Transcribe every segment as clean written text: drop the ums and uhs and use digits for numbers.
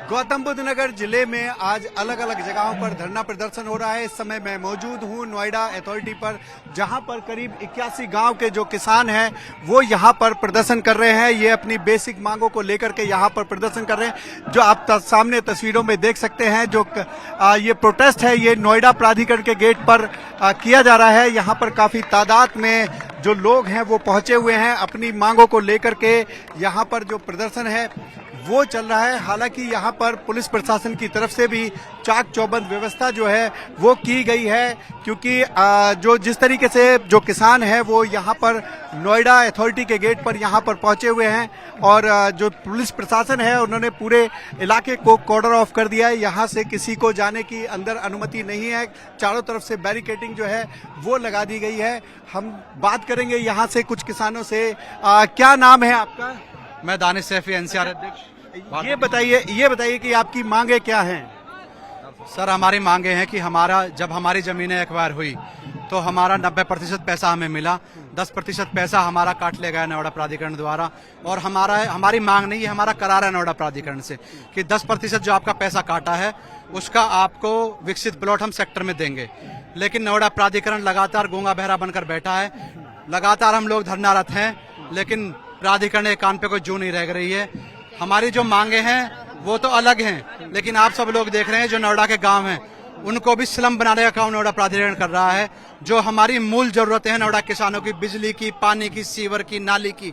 गौतम बुद्ध नगर जिले में आज अलग अलग जगहों पर धरना प्रदर्शन हो रहा है। इस समय मैं मौजूद हूं नोएडा अथॉरिटी पर, जहां पर करीब 81 गांव के जो किसान हैं वो यहां पर प्रदर्शन कर रहे हैं। ये अपनी बेसिक मांगों को लेकर के यहां पर प्रदर्शन कर रहे हैं। जो आप सामने तस्वीरों में देख सकते हैं, जो ये प्रोटेस्ट है ये नोएडा प्राधिकरण के गेट पर किया जा रहा है। यहाँ पर काफी तादाद में जो लोग हैं वो पहुंचे हुए हैं। अपनी मांगों को लेकर के यहाँ पर जो प्रदर्शन है वो चल रहा है। हालांकि यहाँ पर पुलिस प्रशासन की तरफ से भी चाक चौबंद व्यवस्था जो है वो की गई है, क्योंकि जो जिस तरीके से जो किसान है वो यहाँ पर नोएडा अथॉरिटी के गेट पर यहाँ पर पहुंचे हुए हैं और जो पुलिस प्रशासन है उन्होंने पूरे इलाके को कॉर्डर ऑफ कर दिया है। यहाँ से किसी को जाने की अंदर अनुमति नहीं है। चारों तरफ से बैरिकेडिंग जो है वो लगा दी गई है। हम बात करेंगे यहाँ से कुछ किसानों से। क्या नाम है आपका? मैं दानिश सैफी, एनसीआर अध्यक्ष। ये बताइए कि आपकी मांगे क्या हैं? सर, हमारी मांगे हैं कि जब हमारी जमीनें एक्वायर हुई तो हमारा 90% पैसा हमें मिला, 10% पैसा हमारा काट लिया गया नोएडा प्राधिकरण द्वारा। और हमारी मांग नहीं है, हमारा करार है नोएडा प्राधिकरण से कि 10% जो आपका पैसा काटा है उसका आपको विकसित प्लॉट हम सेक्टर में देंगे। लेकिन नोएडा प्राधिकरण लगातार गूंगा बहरा बनकर बैठा है। लगातार हम लोग धरनारत हैं, लेकिन प्राधिकरण के कान पे कोई जू नहीं रह रही है। हमारी जो मांगे हैं वो तो अलग हैं, लेकिन आप सब लोग देख रहे हैं जो नोएडा के गांव हैं उनको भी स्लम बनाने का काम नोएडा प्राधिकरण कर रहा है। जो हमारी मूल जरूरतें हैं नोएडा किसानों की, बिजली की, पानी की, सीवर की, नाली की,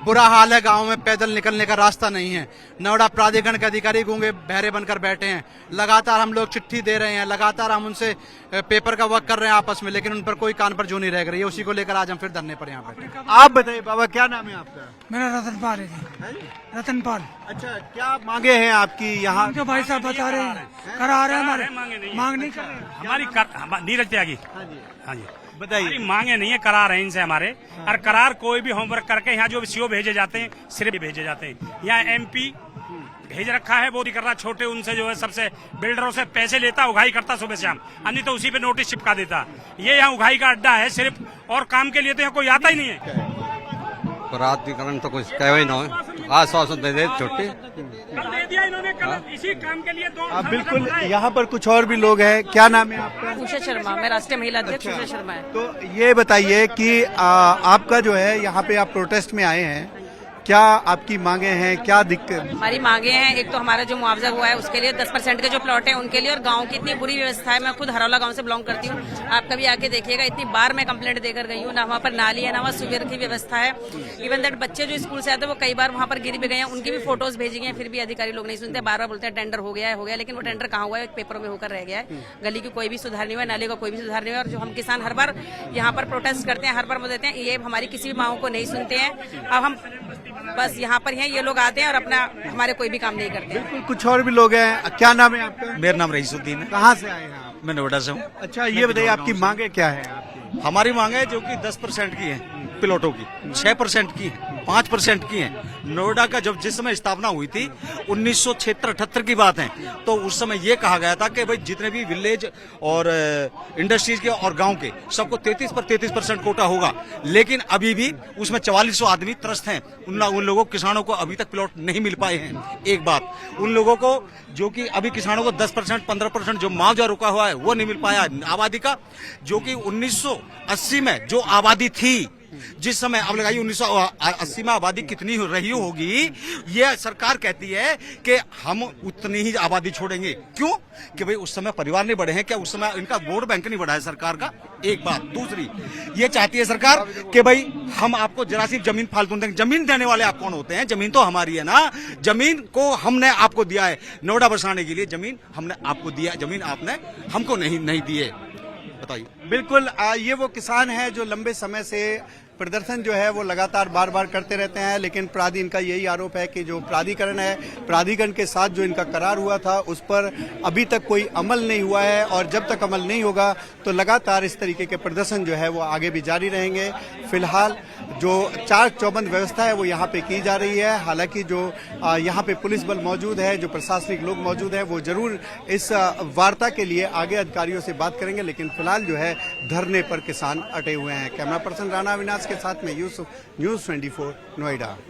बुरा हाल है। गांव में पैदल निकलने का रास्ता नहीं है। नोएडा प्राधिकरण के अधिकारी गूंगे बहरे बनकर बैठे हैं। लगातार हम लोग चिट्ठी दे रहे हैं, लगातार हम उनसे पेपर का वर्क कर रहे हैं आपस में, लेकिन उन पर कोई कान पर जू नहीं रह रही है। उसी को लेकर आज हम फिर धरने पर यहाँ बैठे। आप बताइए बाबा, क्या नाम है आपका? मेरा रतनपाल है। रतनपाल। अच्छा, क्या मांगे हैं आपकी यहाँ? जो भाई साहब बता रहे हैं करा रहे हैं, हमारे मांग नहीं कर रहे हैं। हमारी नीरज त्यागी। हाँ जी, बताइए। हमारी मांगे नहीं है, करार है इनसे हमारे। और करार कोई भी होमवर्क करके यहाँ जो सीओ भेजे जाते हैं सिर्फ भेजे जाते हैं। यहाँ एमपी भेज रखा है, वो नहीं कर रहा। छोटे उनसे जो है सबसे बिल्डरों से पैसे लेता, उगाई करता सुबह शाम, अन्य तो उसी पे नोटिस चिपका देता। ये यहाँ उगाई का अड्डा है सिर्फ, और काम के लिए तो यहाँ कोई आता ही नहीं है। प्राधिकरण तो कुछ कहे ही नहीं, आश्वासन दे छुट्टी कल दे दिया इन्होंने, कल इसी काम के लिए 2 बिल्कुल। यहाँ पर कुछ और भी लोग हैं। क्या नाम है आपका? उषा शर्मा। मैं राष्ट्रीय महिला अध्यक्ष उषा शर्मा है। तो ये बताइए कि आपका जो है यहाँ पे आप प्रोटेस्ट में आए हैं, क्या आपकी मांगे हैं, क्या दिक्कत? हमारी मांगे हैं, एक तो हमारा जो मुआवजा हुआ है उसके लिए, 10% के जो प्लॉट है उनके लिए, और गांव की इतनी बुरी व्यवस्था है। मैं खुद हरौला गांव से बिलोंग करती हूँ। आप कभी आके देखिएगा, इतनी बार मैं कंप्लेंट देकर गई हूँ। ना वहाँ पर नाली है, ना वहाँ सुबेर की व्यवस्था है। इवन दैट बच्चे जो स्कूल से आते हैं वो कई बार वहाँ पर गिर भी गए हैं, उनकी भी फोटोज भेजी गई हैं, फिर भी अधिकारी लोग नहीं सुनते। बार बार बोलते हैं टेंडर हो गया है, लेकिन वो टेंडर कहाँ हुआ है? पेपरों में होकर रह गया है। गली की कोई भी सुधार नहीं हुआ, नाली का कोई भी सुधार नहीं हुआ। और जो हम किसान हर बार यहाँ पर प्रोटेस्ट करते हैं, हर बार वो देते हैं, ये हमारी किसी भी मांगों को नहीं सुनते हैं। अब हम बस यहाँ पर हैं, ये लोग आते हैं और अपना हमारे कोई भी काम नहीं करते। बिल्कुल, कुछ और भी लोग हैं। क्या नाम है आपका? मेरा नाम रईसुद्दीन है। कहाँ से आए हैं आप? मैं नोएडा से हूँ। अच्छा, ये बताइए आपकी मांगे क्या है आपकी? हमारी मांग है जो कि 10% की है प्लॉटों की, 6% की है, 5% की है। नोएडा का जब जिस समय स्थापना हुई थी 1976-78 की बात है, तो उस समय ये कहा गया था कि भाई जितने भी विलेज और इंडस्ट्रीज के और गांव के सबको 33% कोटा होगा। लेकिन अभी भी उसमें 4400 आदमी त्रस्त हैं। उन लोगों किसानों को अभी तक प्लॉट नहीं मिल पाए हैं। एक बात, उन लोगों को जो कि अभी किसानों को 10% 15% जो मुआवजा रुका हुआ है वो नहीं मिल पाया। आबादी का जो कि 1980 में जो आबादी थी, जिस समय अब लगाइए 1980 में आबादी कितनी रही होगी, ये सरकार कहती है कि हम उतनी ही आबादी छोड़ेंगे। क्यों? कि भाई उस समय परिवार नहीं बढ़े हैं क्या? उस समय इनका वोट बैंक नहीं बढ़ा है सरकार का। एक बात। दूसरी, ये चाहती है सरकार कि भाई हम आपको जरा सी जमीन फालतू देंगे। जमीन देने वाले आप कौन होते हैं? जमीन तो हमारी है ना। जमीन को हमने आपको दिया है नोएडा बसाने के लिए, जमीन हमने आपको दिया, जमीन आपने हमको नहीं दी है। बताइए। बिल्कुल, ये वो किसान हैं जो लंबे समय से प्रदर्शन जो है वो लगातार बार बार करते रहते हैं, लेकिन इनका यही आरोप है कि जो प्राधिकरण है, प्राधिकरण के साथ जो इनका करार हुआ था उस पर अभी तक कोई अमल नहीं हुआ है। और जब तक अमल नहीं होगा तो लगातार इस तरीके के प्रदर्शन जो है वो आगे भी जारी रहेंगे। फिलहाल जो चाक चौबंद व्यवस्था है वो यहाँ पे की जा रही है। हालांकि जो यहाँ पे पुलिस बल मौजूद है, जो प्रशासनिक लोग मौजूद है, वो जरूर इस वार्ता के लिए आगे अधिकारियों से बात करेंगे, लेकिन फिलहाल जो है धरने पर किसान अटे हुए हैं। कैमरा पर्सन राणा अविनाश के साथ में यूसुफ, न्यूज़ 24 नोएडा।